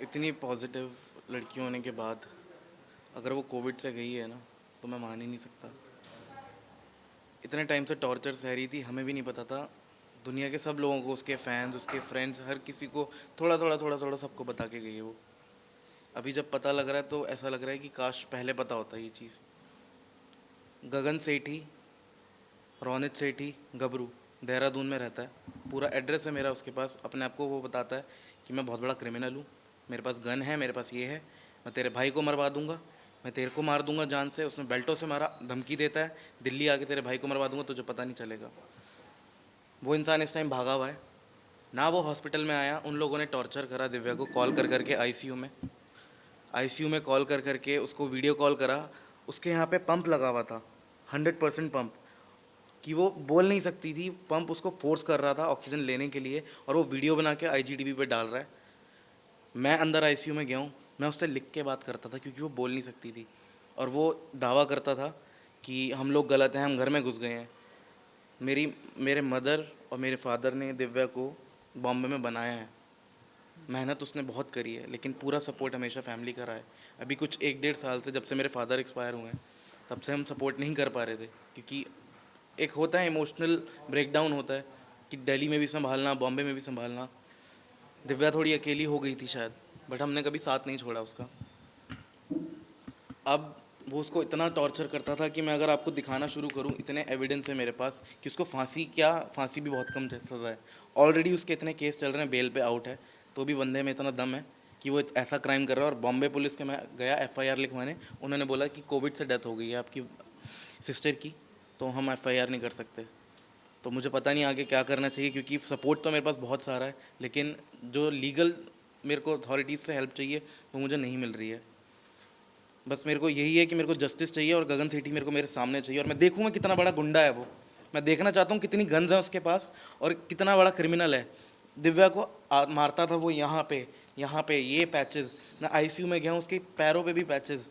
इतनी पॉजिटिव लड़की होने के बाद अगर वो कोविड से गई है ना, तो मैं मान ही नहीं सकता। इतने टाइम से टॉर्चर सह रही थी, हमें भी नहीं पता था। दुनिया के सब लोगों को, उसके फैंस, उसके फ्रेंड्स, हर किसी को थोड़ा थोड़ा थोड़ा थोड़ा सबको बता के गई है वो। अभी जब पता लग रहा है तो ऐसा लग रहा है कि काश पहले पता होता ये चीज़। गगन सेठी, रोनित सेठी, गबरू, देहरादून में रहता है। पूरा एड्रेस है मेरा उसके पास। अपने आप को वो बताता है कि मैं बहुत बड़ा क्रिमिनल हूँ, मेरे पास गन है, मेरे पास ये है, मैं तेरे भाई को मरवा दूंगा, मैं तेरे को मार दूंगा जान से। उसने बेल्टों से मारा, धमकी देता है दिल्ली आके तेरे भाई को मरवा दूंगा, तुझे पता नहीं चलेगा। वो इंसान इस टाइम भागा हुआ है ना। वो हॉस्पिटल में आया, उन लोगों ने टॉर्चर करा दिव्या को, कॉल कर करके आईसीयू में कॉल कर करके उसको वीडियो कॉल करा। उसके यहाँ पे पंप लगा हुआ था, 100% पंप, कि वो बोल नहीं सकती थी। पंप उसको फोर्स कर रहा था ऑक्सीजन लेने के लिए, और वो वीडियो बना के आईजीटीवी पे डाल रहा है। मैं अंदर आईसीयू में गया हूँ, मैं उससे लिख के बात करता था क्योंकि वो बोल नहीं सकती थी। और वो दावा करता था कि हम लोग गलत हैं, हम घर में घुस गए हैं। मेरे मदर और मेरे फादर ने दिव्या को बॉम्बे में बनाया है। मेहनत उसने बहुत करी है, लेकिन पूरा सपोर्ट हमेशा फैमिली का रहा है। अभी कुछ 1-1.5 साल से, जब से मेरे फादर एक्सपायर हुए हैं, तब से हम सपोर्ट नहीं कर पा रहे थे, क्योंकि एक होता है इमोशनल ब्रेकडाउन होता है कि दिल्ली में भी संभालना, बॉम्बे में भी संभालना। दिव्या थोड़ी अकेली हो गई थी शायद, बट हमने कभी साथ नहीं छोड़ा उसका। अब वो उसको इतना टॉर्चर करता था कि मैं अगर आपको दिखाना शुरू करूं, इतने एविडेंस है मेरे पास कि उसको फांसी, क्या फांसी भी बहुत कम सज़ा है। ऑलरेडी उसके इतने केस चल रहे हैं, बेल पे आउट है, तो भी बंदे में इतना दम है कि वो ऐसा क्राइम कर रहा है। और बॉम्बे पुलिस के मैं गया एफआईआर लिखवाने, उन्होंने बोला कि कोविड से डेथ हो गई है आपकी सिस्टर की, तो हम एफआईआर नहीं कर सकते। तो मुझे पता नहीं आगे क्या करना चाहिए, क्योंकि सपोर्ट तो मेरे पास बहुत सारा है, लेकिन जो लीगल मेरे को अथॉरिटीज़ से हेल्प चाहिए वो मुझे नहीं मिल रही है। बस मेरे को यही है कि मेरे को जस्टिस चाहिए, और गगन सेठी मेरे को मेरे सामने चाहिए, और मैं देखूंगा कितना बड़ा गुंडा है वो। मैं देखना चाहता हूँ कितनी गन्स हैं उसके पास और कितना बड़ा क्रिमिनल है। दिव्या को मारता था वो यहाँ पे ये पैचेस। मैं आईसीयू में गया हूँ, उसके पैरों पे भी पैचेस।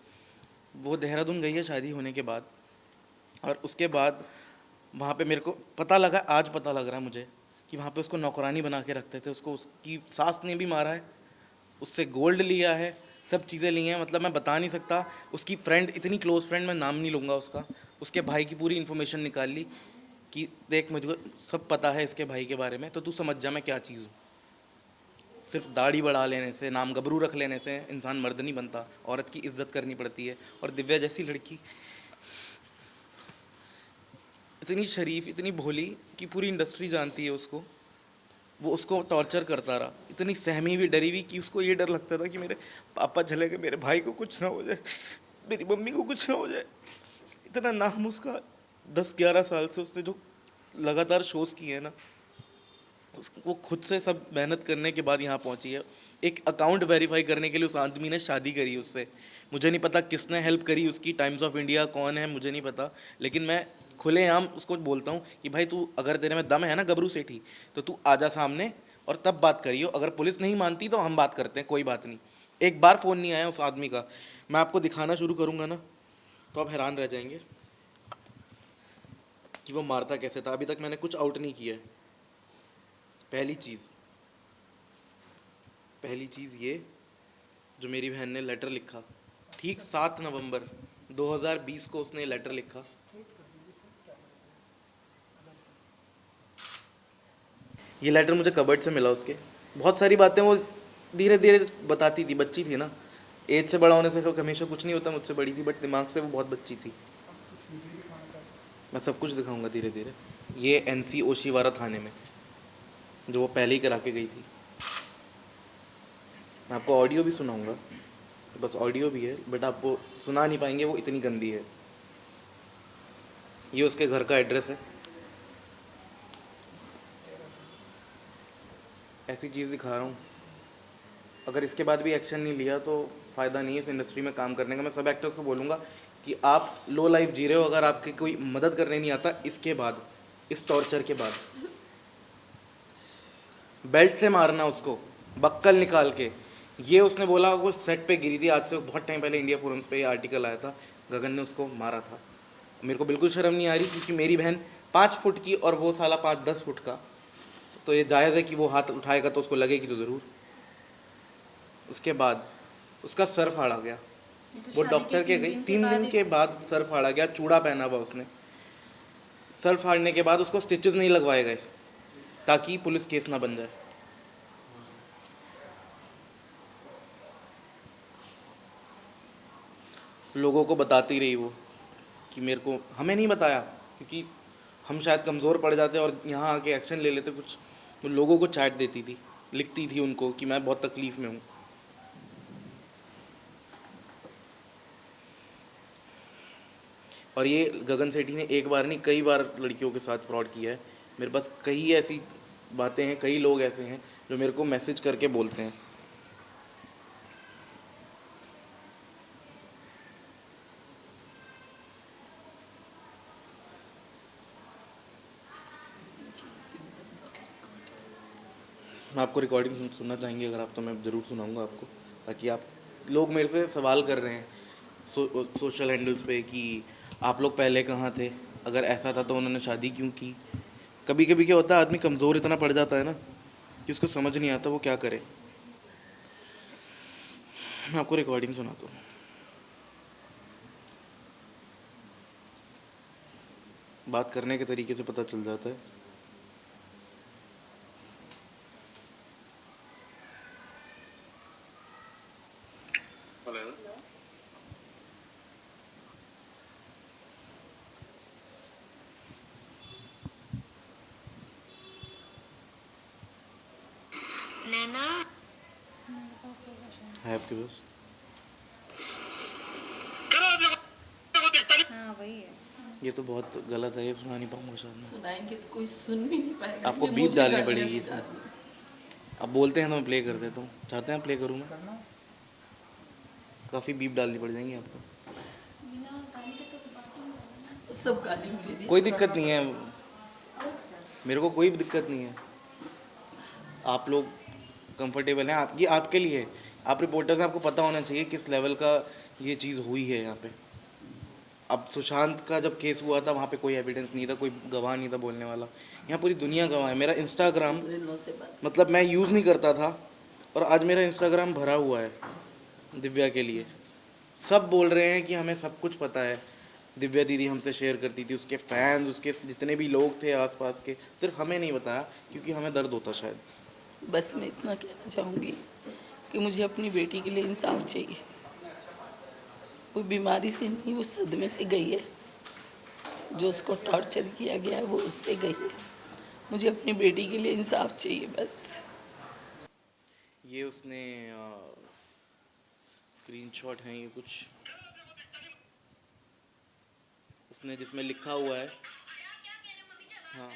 वो देहरादून गई है शादी होने के बाद, और उसके बाद वहाँ पे मेरे को पता लगा, आज पता लग रहा है मुझे, कि वहाँ पे उसको नौकरानी बना के रखते थे। उसको उसकी सास ने भी मारा है, उससे गोल्ड लिया है, सब चीज़ें ली हैं। मतलब मैं बता नहीं सकता। उसकी फ्रेंड, इतनी क्लोज फ्रेंड, मैं नाम नहीं लूँगा उसका, उसके भाई की पूरी इन्फॉर्मेशन निकाल ली कि देख मुझको सब पता है इसके भाई के बारे में, तो तू समझ जा मैं क्या चीज़ हूँ। सिर्फ दाढ़ी बढ़ा लेने से, नाम गबरू रख लेने से इंसान मर्द नहीं बनता, औरत की इज्जत करनी पड़ती है। और दिव्या जैसी लड़की, इतनी शरीफ, इतनी भोली, कि पूरी इंडस्ट्री जानती है उसको, वो उसको टॉर्चर करता रहा। इतनी सहमी हुई, डरी हुई, कि उसको ये डर लगता था कि मेरे पापा चले गए, मेरे भाई को कुछ ना हो जाए, मेरी मम्मी को कुछ ना हो जाए। इतना नाम उसका 10-11 साल से उसने जो लगातार शोज किए हैं ना, वो खुद से सब मेहनत करने के बाद यहाँ पहुँची है। एक अकाउंट वेरीफाई करने के लिए उस आदमी ने शादी करी उससे। मुझे नहीं पता किसने हेल्प करी उसकी, टाइम्स ऑफ इंडिया कौन है मुझे नहीं पता, लेकिन मैं खुलेआम उसको बोलता हूँ कि भाई तू, अगर तेरे में दम है ना गबरू सेठी, तो तू आजा सामने और तब बात करियो। अगर पुलिस नहीं मानती तो हम बात करते हैं, कोई बात नहीं। एक बार फ़ोन नहीं आया उस आदमी का। मैं आपको दिखाना शुरू करूँगा ना, तो आप हैरान रह जाएंगे कि वो मारता कैसे था। अभी तक मैंने कुछ आउट नहीं किया है। पहली चीज़ पहली चीज़ ये, जो मेरी बहन ने लेटर लिखा, ठीक 7 नवंबर 2020 को उसने लेटर लिखा। ये लेटर मुझे कबर्ड से मिला उसके। बहुत सारी बातें वो धीरे धीरे बताती थी, बच्ची थी ना, एज से बड़ा होने से हमेशा कुछ नहीं होता। मुझसे बड़ी थी, बट दिमाग से वो बहुत बच्ची थी। मैं सब कुछ दिखाऊंगा धीरे धीरे। ये एनसी ओशीवारा थाने में, जो वो पहले ही करा के गई थी। मैं आपको ऑडियो भी सुनाऊंगा, बस ऑडियो भी है, बट आप वो सुना नहीं पाएंगे, वो इतनी गंदी है। ये उसके घर का एड्रेस है। ऐसी चीज़ दिखा रहा हूँ। अगर इसके बाद भी एक्शन नहीं लिया तो फ़ायदा नहीं है इस इंडस्ट्री में काम करने का। मैं सब एक्टर्स को बोलूँगा कि आप लो लाइफ जी रहे हो, अगर आपकी कोई मदद करने नहीं आता, इसके बाद, इस टॉर्चर के बाद, बेल्ट से मारना उसको, बक्कल निकाल के। ये उसने बोला वो सेट पे गिरी थी, आज से बहुत टाइम पहले इंडिया फोरम्स पे ये आर्टिकल आया था, गगन ने उसको मारा था। मेरे को बिल्कुल शर्म नहीं आ रही, क्योंकि मेरी बहन 5 फुट की और वो साला 5-10 फुट का, तो ये जायज़ है कि वो हाथ उठाएगा तो उसको लगेगी तो ज़रूर। उसके बाद उसका सर फाड़ा गया। तो वो शादी डॉक्टर के गई, 3 दिन के बाद सर फाड़ा गया, चूड़ा पहना हुआ उसने। सर फाड़ने के बाद उसको स्टिचेस नहीं लगवाए गए ताकि पुलिस केस ना बन जाए। लोगों को बताती रही वो कि मेरे को, हमें नहीं बताया क्योंकि हम शायद कमज़ोर पड़ जाते और यहाँ आके एक्शन ले लेते कुछ। वो लोगों को चैट देती थी, लिखती थी उनको कि मैं बहुत तकलीफ़ में हूँ। और ये गगन सेठी ने एक बार नहीं कई बार लड़कियों के साथ फ्रॉड किया है। मेरे पास कई ऐसी बातें हैं, कई लोग ऐसे हैं जो मेरे को मैसेज करके बोलते हैं। मैं आपको रिकॉर्डिंग सुनना चाहेंगे अगर आप, तो मैं ज़रूर सुनाऊंगा आपको, ताकि आप, लोग मेरे से सवाल कर रहे हैं सोशल हैंडल्स पे कि आप लोग पहले कहाँ थे, अगर ऐसा था तो उन्होंने शादी क्यों की। कभी कभी क्या होता है, आदमी कमज़ोर इतना पड़ जाता है ना कि उसको समझ नहीं आता वो क्या करे। मैं आपको रिकॉर्डिंग सुनाता हूँ। बात करने के तरीके से पता चल जाता है। नैना है आपके पास? हाँ वही है। ये तो बहुत गलत है, ये सुना नहीं पाऊंगा शायद मैं। सुनाएंगे तो कोई सुन भी नहीं पाएगा। आपको ये बीप मुझे डालनी गालियाँ पड़ेगी दी इसमें। जा रही हैं। आप बोलते हैं तो मैं प्ले कर देता हूँ, चाहते हैं प्ले करूँ मैं? काफ़ी बीप डालनी पड़ जाएंगी आपको। सब गाली मुझे दी। कोई दिक्कत नहीं है, मेरे को कोई दिक्कत नहीं है। आप लोग कंफर्टेबल हैं, आप, ये आपके लिए है। आप रिपोर्टर्स हैं, आपको पता होना चाहिए किस लेवल का ये चीज़ हुई है यहाँ पे। अब सुशांत का जब केस हुआ था वहाँ पे कोई एविडेंस नहीं था, कोई गवाह नहीं था बोलने वाला। यहाँ पूरी दुनिया गवाह है। मेरा इंस्टाग्राम, दिनों से बात मतलब मैं यूज़ नहीं करता था और आज मेरा इंस्टाग्राम भरा हुआ है दिव्या के लिए। सब बोल रहे हैं कि हमें सब कुछ पता है, दिव्या दीदी हमसे शेयर करती थी, उसके फैंस, उसके जितने भी लोग थे आसपास के, सिर्फ हमें नहीं बताया क्योंकि हमें दर्द होता शायद। बस मैं इतना कहना चाहूँगी कि मुझे अपनी बेटी के लिए इंसाफ चाहिए। कोई बीमारी से नहीं, वो सदमे से गई है। जो उसको टॉर्चर किया गया है वो उससे गई है। मुझे अपनी बेटी के लिए इंसाफ चाहिए बस। ये उसने स्क्रीनशॉट हैं ये कुछ, उसने जिसमें लिखा हुआ है। हाँ,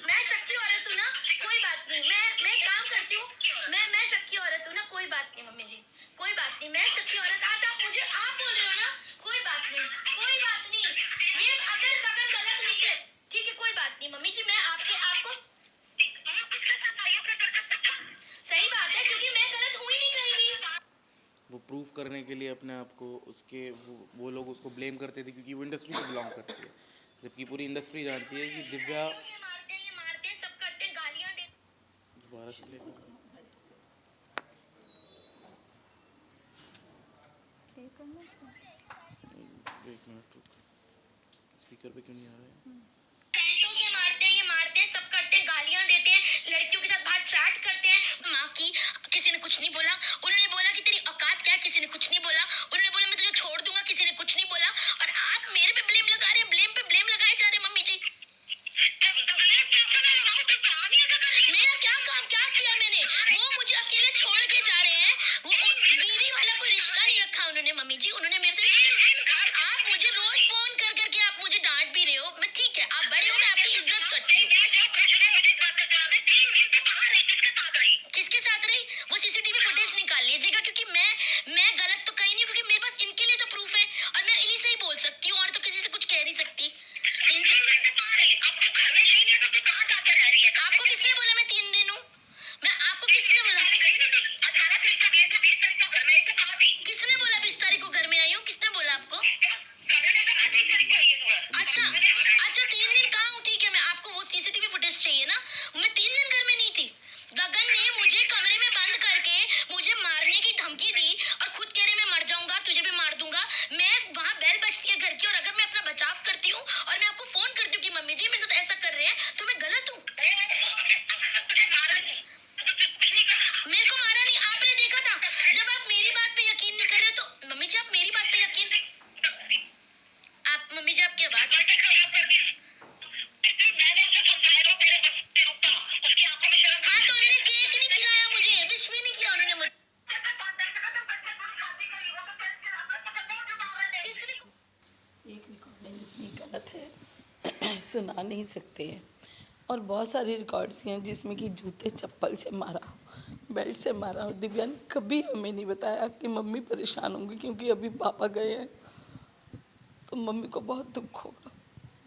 मैं शक्की औरत हूँ ना, कोई बात नहीं। मैं काम करती हूँ। मैं शक्की औरत हूँ ना, कोई बात नहीं मम्मी जी, कोई बात नहीं। मैं शक्की औरत, आज आप मुझे आप बोल रहे हो ना, कोई बात नहीं, कोई बात नहीं। ये अगर अगर गलत निकले, ठीक है, कोई बात नहीं मम्मी जी। मैं आपके आपको सही बात है क्योंकि मैं गलत हुई नहीं कहीं भी। वो प्रूफ करने के लिए अपने आप को उसके, वो लोग उसको ब्लेम करते थे क्योंकि वो इंडस्ट्री से बिलोंग करती है, जबकि पूरी इंडस्ट्री जानती है कि दिव्या। से मारते हैं, ये मारते हैं, सब करते हैं, गालियां दे। दोबारा से play करो। एक मिनट रुक, स्पीकर पे क्यों नहीं आ रहा है? पैसों से मारते हैं, ये मारते हैं, सब करते हैं, गालियां देते हैं, लड़कियों के साथ बाहर चैट करते हैं। माँ की किसी ने कुछ नहीं बोला, उन्होंने बोला कि तेरी औकात क्या है, किसी ने कुछ नहीं बोला। उन्होंने बोला मैं तुझे छोड़ दूंगा, किसी ने कुछ नहीं बोला। और आप मेरे पे ब्लेम लगा रहे हैं, ब्लेम पे ब्लेम लगाए जा रहे हैं मम्मी जी। मेरा क्या काम, क्या किया मैंने? वो मुझे अकेले छोड़ के जा रहे हैं। वो बीवी वाला कोई रिश्ता नहीं रखा उन्होंने मम्मी जी। उन्होंने मेरे से, आप मुझे रोज फोन कर करके आप मुझे डांट भी रहे हो। मैं ठीक है, आप बड़े हो, मैं आपकी इज्जत करती हूँ। किसके साथ रही? वो सीसीटीवी फुटेज निकाल लीजिएगा क्योंकि मैं गलत तो कहीं नहीं हूँ, क्योंकि मेरे पास इनके लिए तो प्रूफ है और मैं इन्हीं से ही बोल सकती हूँ और तो किसी से कुछ कह नहीं सकती। आपको किसने बोला मैं 3 दिन हूँ? मैं आपको किसने बोला? मेरे को मारा नहीं, आपने देखा था। जब आप मेरी बात पे यकीन नहीं कर रहे तो मम्मी जी आप मेरी बात पे यकीन, आप मम्मी जी आप क्या बात, हाँ तो उन्होंने केक नहीं खिलाया मुझे, विश भी नहीं किया उन्होंने मुझे। किसने एक रिकॉर्डिंग इतनी गलत है सुना नहीं सकते हैं। और बहुत सारी रिकॉर्ड्स हैं जिसमें कि जूते चप्पल से मारा, बेल्ट से मारा। और दिव्या ने कभी हमें नहीं बताया कि मम्मी परेशान होंगी क्योंकि अभी पापा गए हैं तो मम्मी को बहुत दुख होगा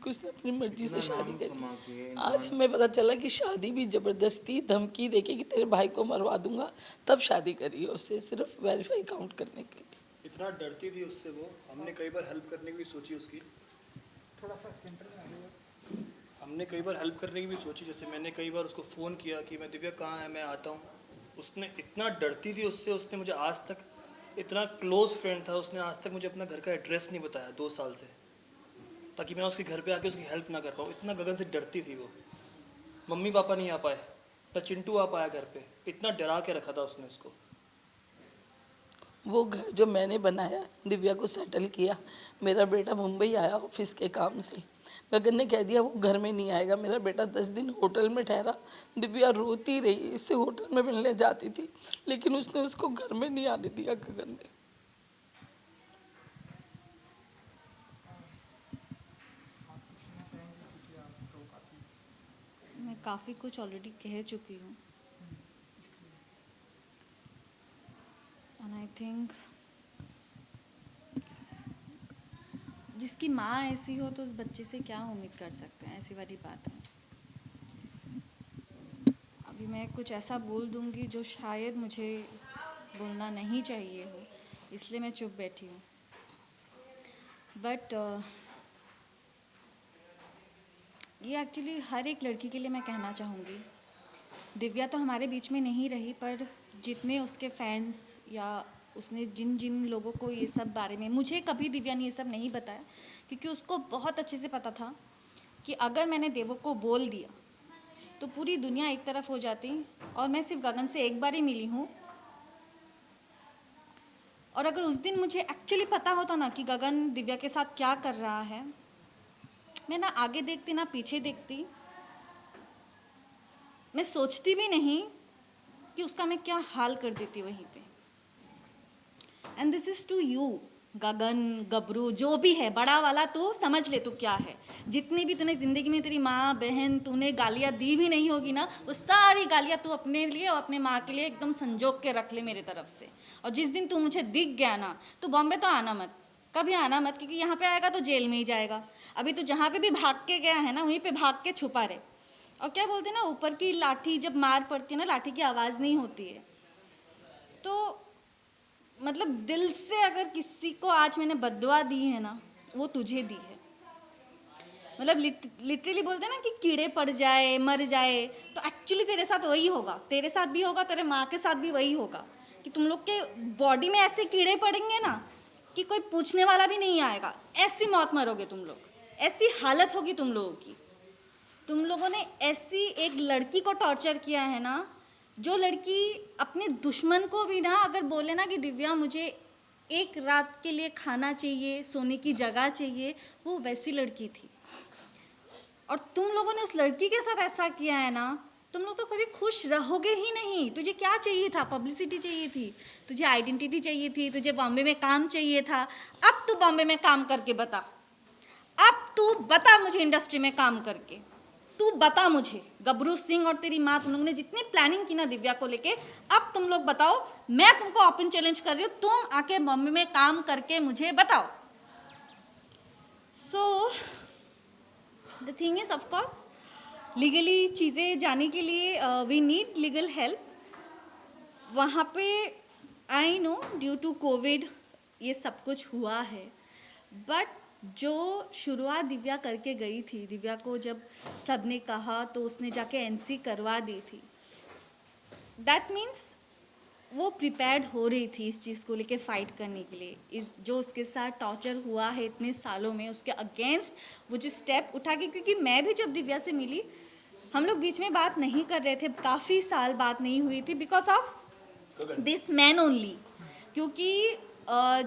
कि उसने अपनी मर्जी से शादी करी। आज हमें पता चला कि शादी भी ज़बरदस्ती धमकी देके कि तेरे भाई को मरवा दूंगा तब शादी करी है उससे, सिर्फ वेरीफाई काउंट करने के लिए। इतना डरती थी उससे वो, हमने कई बार हेल्प करने की भी सोची उसकी, थोड़ा सा सेंटर में आइएगा। हमने कई बार हेल्प करने की भी सोची। जैसे मैंने कई बार उसको फ़ोन किया कि मैं दिव्या कहाँ है, मैं आता हूँ। उसने इतना डरती थी उससे, उसने मुझे आज तक, इतना क्लोज फ्रेंड था, उसने आज तक मुझे अपना घर का एड्रेस नहीं बताया 2 साल से, ताकि मैं उसके घर पे आके उसकी हेल्प ना कर पाऊँ। इतना गगन से डरती थी वो। मम्मी पापा नहीं आ पाए, ना चिंटू आ पाया घर पे, इतना डरा के रखा था उसने उसको। वो घर जो मैंने बनाया, दिव्या को सेटल किया, मेरा बेटा मुंबई आया ऑफिस के काम से, गगन ने कह दिया वो घर में नहीं आएगा। मेरा बेटा 10 दिन होटल में ठहरा, दिव्या रोती रही, इससे होटल में मिलने जाती थी, लेकिन उसने उसको घर में नहीं आने दिया गगन ने। मैं काफ़ी कुछ ऑलरेडी कह चुकी हूँ एंड आई थिंक जिसकी माँ ऐसी हो तो उस बच्चे से क्या उम्मीद कर सकते हैं, ऐसी वाली बात है। अभी मैं कुछ ऐसा बोल दूँगी जो शायद मुझे बोलना नहीं चाहिए हो, इसलिए मैं चुप बैठी हूँ। बट ये एक्चुअली हर एक लड़की के लिए मैं कहना चाहूँगी। दिव्या तो हमारे बीच में नहीं रही, पर जितने उसके फैंस या उसने जिन जिन लोगों को ये सब बारे में, मुझे कभी दिव्या ने ये सब नहीं बताया क्योंकि उसको बहुत अच्छे से पता था कि अगर मैंने देवो को बोल दिया तो पूरी दुनिया एक तरफ हो जाती और मैं सिर्फ गगन से एक बार ही मिली हूँ। और अगर उस दिन मुझे एक्चुअली पता होता ना कि गगन दिव्या के साथ क्या कर रहा है, मैं ना आगे देखती ना पीछे देखती, मैं सोचती भी नहीं कि उसका मैं क्या हाल कर देती वहीं पे। And this is to you Gagan, गबरू, जो भी है बड़ा वाला, तो समझ ले तू क्या है। जितनी भी तूने ज़िंदगी में तेरी माँ बहन तूने गालियाँ दी भी नहीं होगी ना, वो सारी गालियाँ तू अपने लिए और अपने माँ के लिए एकदम संजोग के रख ले मेरे तरफ से। और जिस दिन तू मुझे दिख गया ना, तो बॉम्बे तो आना मत, कभी आना मत, क्योंकि यहाँ पे आएगा तो जेल में ही जाएगा। अभी तो जहाँ पे भी भाग के गया है ना, वहीं पे भाग के छुपा रहे। और क्या बोलते हैं ना, ऊपर की लाठी जब मार पड़ती है ना, लाठी की आवाज़ नहीं होती है। तो मतलब दिल से अगर किसी को आज मैंने बद्दुआ दी है ना, वो तुझे दी है। मतलब लिटरली बोलते हैं ना कि कीड़े पड़ जाए मर जाए, तो एक्चुअली तेरे साथ वही होगा, तेरे साथ भी होगा, तेरे माँ के साथ भी वही होगा कि तुम लोग के बॉडी में ऐसे कीड़े पड़ेंगे ना कि कोई पूछने वाला भी नहीं आएगा। ऐसी मौत मरोगे तुम लोग, ऐसी हालत होगी तुम लोगों की। तुम लोगों ने ऐसी एक लड़की को टॉर्चर किया है ना, जो लड़की अपने दुश्मन को भी ना अगर बोले ना कि दिव्या मुझे एक रात के लिए खाना चाहिए, सोने की जगह चाहिए, वो वैसी लड़की थी। और तुम लोगों ने उस लड़की के साथ ऐसा किया है ना, तुम लोग तो कभी खुश रहोगे ही नहीं। तुझे क्या चाहिए था? पब्लिसिटी चाहिए थी, तुझे आइडेंटिटी चाहिए थी, तुझे बॉम्बे में काम चाहिए था। अब तू बॉम्बे में काम करके बता, अब तू बता मुझे इंडस्ट्री में काम करके, तू बता मुझे। गबरू सिंह और तेरी माँ, तुम लोग ने जितनी प्लानिंग की ना दिव्या को लेके, अब तुम लोग बताओ। मैं तुमको ओपन चैलेंज कर रही हूँ, तुम आके बॉम्बे में काम करके मुझे बताओ। So the thing is, of course legally चीज़ें जाने के लिए वी नीड लीगल हेल्प। वहाँ पे I know due to Covid ये सब कुछ हुआ है, बट जो शुरुआत दिव्या करके गई थी, दिव्या को जब सबने कहा तो उसने जाके एनसी करवा दी थी। दैट मीन्स वो प्रिपेयर्ड हो रही थी इस चीज़ को लेके फ़ाइट करने के लिए। इस जो उसके साथ टॉर्चर हुआ है इतने सालों में, उसके अगेंस्ट वो जो स्टेप उठा के, क्योंकि मैं भी जब दिव्या से मिली, हम लोग बीच में बात नहीं कर रहे थे, काफ़ी साल बात नहीं हुई थी because of this man only, क्योंकि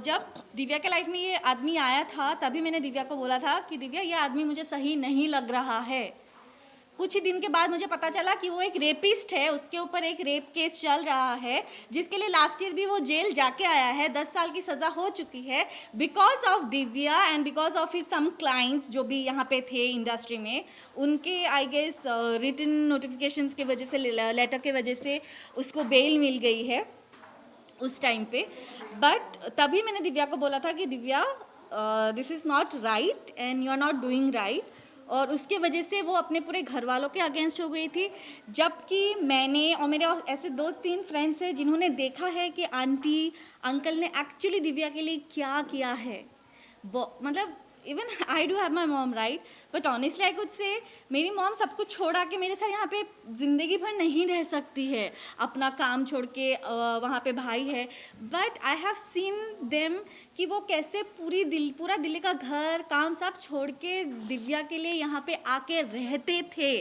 जब दिव्या के लाइफ में ये आदमी आया था तभी मैंने दिव्या को बोला था कि दिव्या ये आदमी मुझे सही नहीं लग रहा है। कुछ ही दिन के बाद मुझे पता चला कि वो एक रेपिस्ट है, उसके ऊपर एक रेप केस चल रहा है जिसके लिए लास्ट ईयर भी वो जेल जाके आया है, 10 साल की सज़ा हो चुकी है because of Divya and because of his some clients जो भी यहाँ पे थे इंडस्ट्री में, उनके आई गेस रिटन नोटिफिकेशंस के वजह से, लेटर के वजह से उसको बेल मिल गई है उस टाइम पे। बट तभी मैंने दिव्या को बोला था कि Divya this is not right and you are not doing right, और उसके वजह से वो अपने पूरे घर वालों के अगेंस्ट हो गई थी। जबकि मैंने और मेरे ऐसे 2-3 फ्रेंड्स हैं जिन्होंने देखा है कि आंटी अंकल ने एक्चुअली दिव्या के लिए क्या किया है। मतलब even I do have my mom right, but honestly I could say मेरी मॉम सब कुछ छोड़ा के मेरे साथ यहाँ पे ज़िंदगी भर नहीं रह सकती है, अपना काम छोड़ के वहाँ पे भाई है। But I have seen them कि वो कैसे पूरा दिल्ली का घर काम सब छोड़ के दिव्या के लिए यहाँ पे आके रहते थे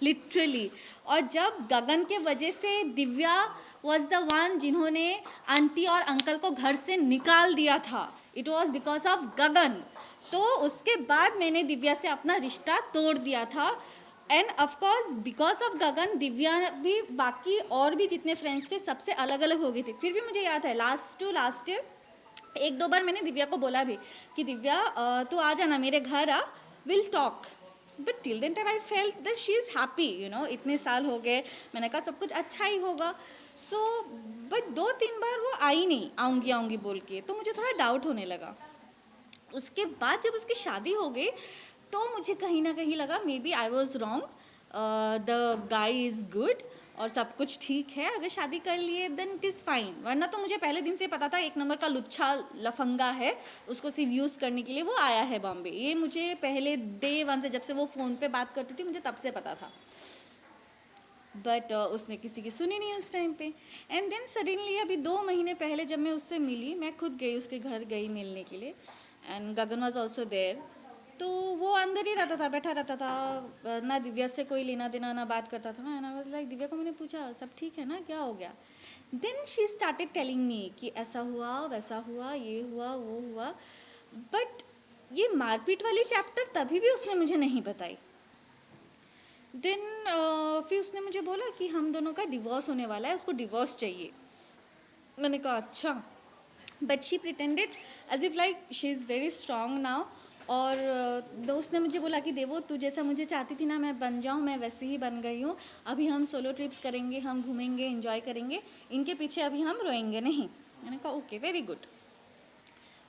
लिटरली। और जब गगन के वजह से दिव्या वॉज द वन जिन्होंने आंटी और अंकल को घर से निकाल दिया था, इट वॉज बिकॉज ऑफ गगन। तो उसके बाद मैंने दिव्या से अपना रिश्ता तोड़ दिया था एंड ऑफकोर्स बिकॉज ऑफ गगन दिव्या भी बाकी और भी जितने फ्रेंड्स थे सबसे अलग अलग हो गए थे। फिर भी मुझे याद है लास्ट ईयर 1-2 बार मैंने दिव्या को बोला भी कि दिव्या तू आ जाना मेरे घर आ, will talk. But till then time I felt that she is happy, you know, इतने साल हो गए, मैंने कहा सब कुछ अच्छा ही होगा। सो बट 2-3 बार वो आई नहीं, आऊँगी बोल के, तो मुझे थोड़ा डाउट होने लगा। उसके बाद जब उसकी शादी हो गई तो मुझे कहीं ना कहीं लगा maybe I was wrong, the guy is good और सब कुछ ठीक है, अगर शादी कर लिए देन इट इज़ फाइन। वरना तो मुझे पहले दिन से पता था 1 नंबर का लुच्छा लफंगा है, उसको सिर्फ यूज़ करने के लिए वो आया है बॉम्बे। ये मुझे पहले डे 1 से, जब से वो फ़ोन पे बात करती थी, मुझे तब से पता था। बट उसने किसी की सुनी नहीं उस टाइम पे। एंड देन सडनली अभी 2 महीने पहले जब मैं उससे मिली, मैं खुद गई उसके घर गई मिलने के लिए and Gagan was also there. तो वो अंदर ही रहता था, बैठा रहता था, ना दिव्या से कोई लेना देना ना बात करता था। And I was like, Divya को मैंने पूछा सब ठीक है ना, क्या हो गया? Then she started telling me कि ऐसा हुआ वैसा हुआ, ये हुआ वो हुआ। बट ये मारपीट वाली चैप्टर तभी भी उसने मुझे नहीं बताई। देन फिर उसने मुझे बोला कि हम दोनों का डिवोर्स होने वाला है, उसको डिवोर्स चाहिए। मैंने कहा अच्छा। But she pretended as if like she is very strong now. और दोस्त ने मुझे बोला कि देवो तू जैसा मुझे चाहती थी ना मैं बन जाऊँ, मैं वैसे ही बन गई हूँ। अभी हम सोलो ट्रिप्स करेंगे, हम घूमेंगे, एंजॉय करेंगे, इनके पीछे अभी हम रोएंगे नहीं। मैंने कहा ओके वेरी गुड।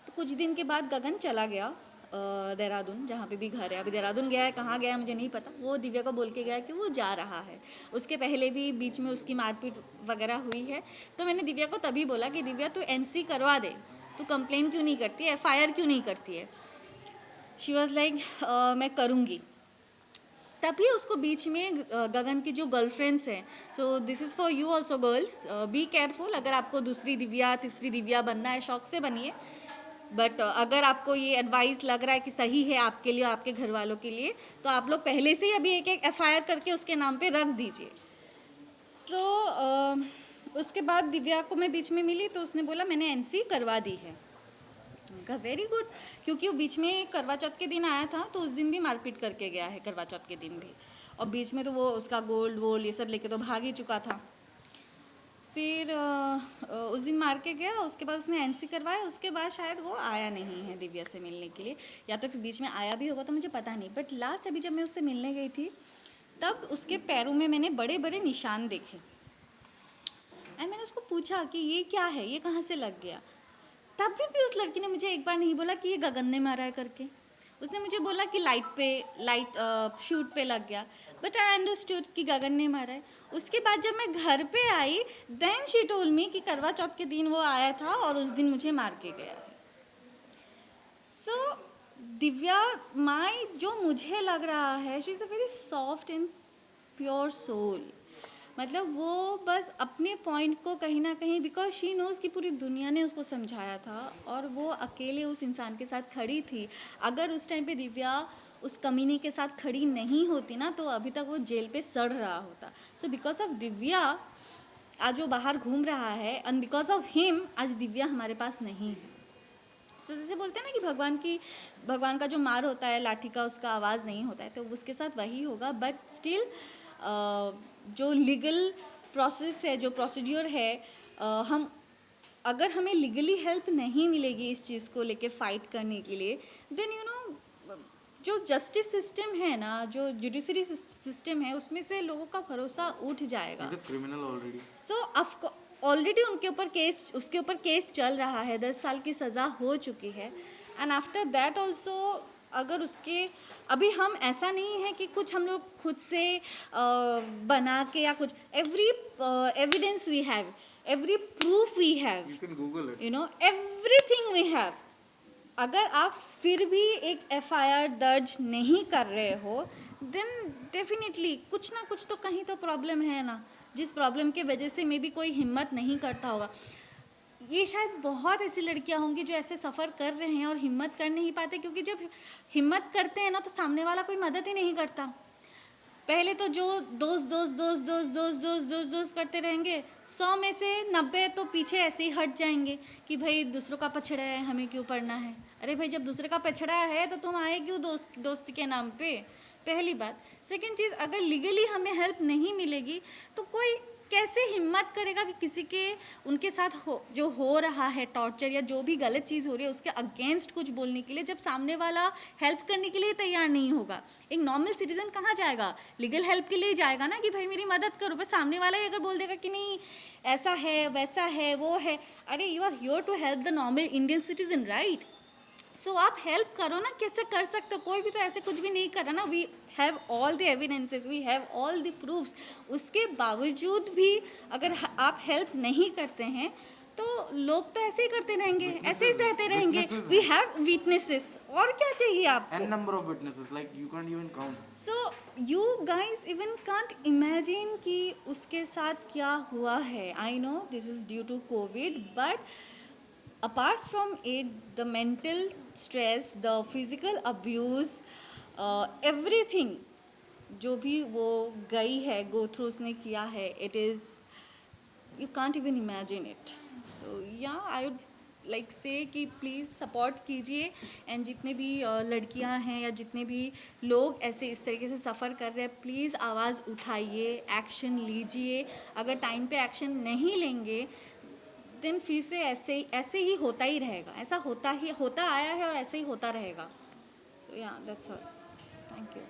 तो कुछ दिन के बाद गगन चला गया देहरादून, जहाँ पे भी घर है। अभी देहरादून गया है, कहाँ गया है मुझे नहीं पता। वो दिव्या को बोल के गया कि वो जा रहा है। उसके पहले भी बीच में उसकी मारपीट वगैरह हुई है। तो मैंने दिव्या को तभी बोला कि दिव्या तू NC करवा दे, तू कंप्लेन क्यों नहीं करती है, FIR क्यों नहीं करती है? शी वॉज लाइक मैं करूँगी। तभी उसको बीच में गगन की जो गर्लफ्रेंड्स हैं, so this is for you also girls, be careful. अगर आपको दूसरी दिव्या तीसरी दिव्या बनना है, शौक से बनिए। बट अगर आपको ये एडवाइस लग रहा है कि सही है आपके लिए, आपके घर वालों के लिए, तो आप लोग पहले से ही अभी एक FIR करके उसके नाम पे रख दीजिए। सो उसके बाद दिव्या को मैं बीच में मिली तो उसने बोला मैंने NC करवा दी है। मैंने कहा वेरी गुड, क्योंकि वो बीच में करवा चौथ के दिन आया था तो उस दिन भी मारपीट करके गया है, करवा चौथ के दिन भी। और बीच में तो वो उसका गोल्ड वोल्ड ये सब लेके तो भाग ही चुका था। फिर उस दिन मार के गया, उसके बाद उसने NC करवाया। उसके बाद शायद वो आया नहीं है दिव्या से मिलने के लिए, या तो फिर बीच में आया भी होगा तो मुझे पता नहीं। बट लास्ट अभी जब मैं उससे मिलने गई थी तब उसके पैरों में मैंने बड़े बड़े निशान देखे। एंड मैंने उसको पूछा कि ये क्या है, ये कहाँ से लग गया? तब भी उस लड़की ने मुझे एक बार नहीं बोला कि ये गगन ने मारा है करके। उसने मुझे बोला कि लाइट शूट पे लग गया। बट आई अंडरस्टूड कि गगन ने मारा है। उसके बाद जब मैं घर पे आई देन शी टोल्ड मी कि करवा चौथ के दिन वो आया था और उस दिन मुझे मार के गया है। सो दिव्या माई जो मुझे लग रहा है, she is a very soft and pure soul. मतलब वो बस अपने पॉइंट को कहीं ना कहीं, बिकॉज शी नोज़ कि पूरी दुनिया ने उसको समझाया था और वो अकेले उस इंसान के साथ खड़ी थी। अगर उस टाइम पे दिव्या उस कमीने के साथ खड़ी नहीं होती ना तो अभी तक वो जेल पे सड़ रहा होता। सो बिकॉज ऑफ दिव्या आज वो बाहर घूम रहा है, एंड बिकॉज ऑफ हिम आज दिव्या हमारे पास नहीं है। सो जैसे बोलते हैं ना कि भगवान का जो मार होता है लाठी का, उसका आवाज़ नहीं होता है, तो उसके साथ वही होगा। बट स्टिल जो लीगल प्रोसेस है, जो प्रोसीड्योर है, हम अगर हमें लीगली हेल्प नहीं मिलेगी इस चीज़ को लेके फाइट करने के लिए, देन यू नो जो जस्टिस सिस्टम है ना, जो जुडिशरी सिस्टम है, उसमें से लोगों का भरोसा उठ जाएगा। Criminal already. सो ऑलरेडी उसके ऊपर केस चल रहा है, 10 साल की सज़ा हो चुकी है। एंड आफ्टर दैट ऑल्सो अगर उसके अभी हम ऐसा नहीं है कि कुछ हम लोग खुद से बना के या कुछ, every evidence we have, every proof we have, you can google it, you know everything we have. अगर आप फिर भी एक एफआईआर दर्ज नहीं कर रहे हो, देन डेफिनेटली कुछ ना कुछ तो कहीं तो प्रॉब्लम है ना, जिस प्रॉब्लम के वजह से मे बी कोई हिम्मत नहीं करता होगा। ये शायद बहुत ऐसी लड़कियां होंगी जो ऐसे सफ़र कर रहे हैं और हिम्मत कर नहीं पाते, क्योंकि जब हिम्मत करते हैं ना तो सामने वाला कोई मदद ही नहीं करता। पहले तो जो दोस्त करते रहेंगे, 100 में से 90 तो पीछे ऐसे ही हट जाएंगे कि भाई दूसरों का पछड़ा है, हमें क्यों पढ़ना है। अरे भाई जब दूसरे का पछड़ा है तो तुम आए क्यों दोस्त के नाम पे, पहली बात। सेकंड चीज़, अगर लीगली हमें हेल्प नहीं मिलेगी तो कोई कैसे हिम्मत करेगा कि किसी के उनके साथ जो हो रहा है टॉर्चर या जो भी गलत चीज़ हो रही है उसके अगेंस्ट कुछ बोलने के लिए, जब सामने वाला हेल्प करने के लिए तैयार नहीं होगा। एक नॉर्मल सिटीजन कहाँ जाएगा, लीगल हेल्प के लिए जाएगा ना कि भाई मेरी मदद करो। बस सामने वाला ही अगर बोल देगा कि नहीं ऐसा है वैसा है वो है, अरे you are here to help the normal Indian citizen, right. So आप हेल्प करो ना, कैसे कर सकते हो, कोई भी तो ऐसे कुछ भी नहीं कर रहा ना। We have all the evidences, we have all the proofs, उसके बावजूद भी अगर आप हेल्प नहीं करते हैं तो लोग तो ऐसे ही करते रहेंगे, ऐसे ही सहते रहेंगे। वी हैव विटनेसेस, और क्या चाहिए आपको। An number of witnesses, like you can't even count. So you guys even can't imagine कि उसके साथ क्या हुआ है। I know this is due to COVID, but apart from it, the mental stress, the physical abuse, everything जो भी वो गई है, go through उसने किया है, it is, you can't even imagine it. So yeah, I would like say कि please support कीजिए, and जितने भी लड़कियां हैं या जितने भी लोग ऐसे इस तरीके से सफ़र कर रहे हैं, प्लीज़ आवाज़ उठाइए, एक्शन लीजिए। अगर टाइम पे एक्शन नहीं लेंगे दिन फिर से ऐसे ही होता ही रहेगा, ऐसा होता आया है और ऐसे ही होता रहेगा। सो या दैट्स ऑल, थैंक यू।